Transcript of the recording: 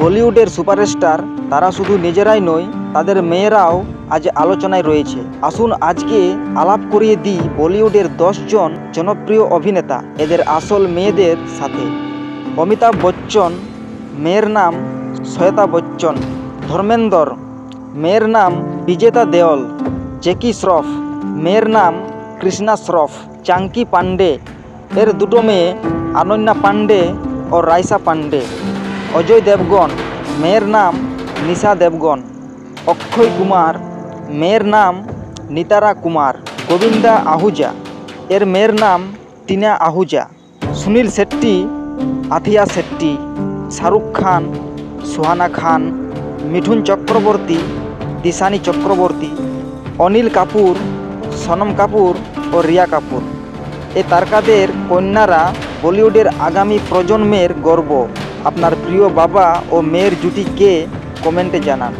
বলিউডের সুপারস্টার তারা শুধু নিজেরাই নয়, তাদের মেয়েরাও আজ আলোচনায় রয়েছে। আসুন আজকে আলাপ করিয়ে দিই বলিউডের 10 জন জনপ্রিয় অভিনেতা এদের আসল মেয়েদের সাথে। অমিতাভ বচ্চন, মেয়ের নাম শ্বেতা বচ্চন। ধর্মেন্দর, মেয়ের নাম বিজেতা দেওল। জ্যাকি শ্রফ, মেয়ের নাম কৃষ্ণা শ্রফ। চাঙ্কি পান্ডে, এর দুটো মেয়ে অনন্যা পান্ডে ও রাইসা পান্ডে। অজয় দেবগন, মেয়ের নাম নিশা দেবগন। অক্ষয় কুমার, মেয়ের নাম নিতারা কুমার। গোবিন্দা আহুজা, এর মেয়ের নাম টিনা আহুজা। সুনীল শেট্টি, আথিয়া শেট্টি। শাহরুখ খান, সুহানা খান। মিঠুন চক্রবর্তী, দিশানি চক্রবর্তী। অনিল কাপুর, সোনম কাপুর ও রিয়া কাপুর। এই তারকাদের কন্যারা বলিউডের আগামী প্রজন্মের গর্ব। আপনার প্রিয় বাবা ও মেয়ের জুটি কে, কমেন্টে জানান।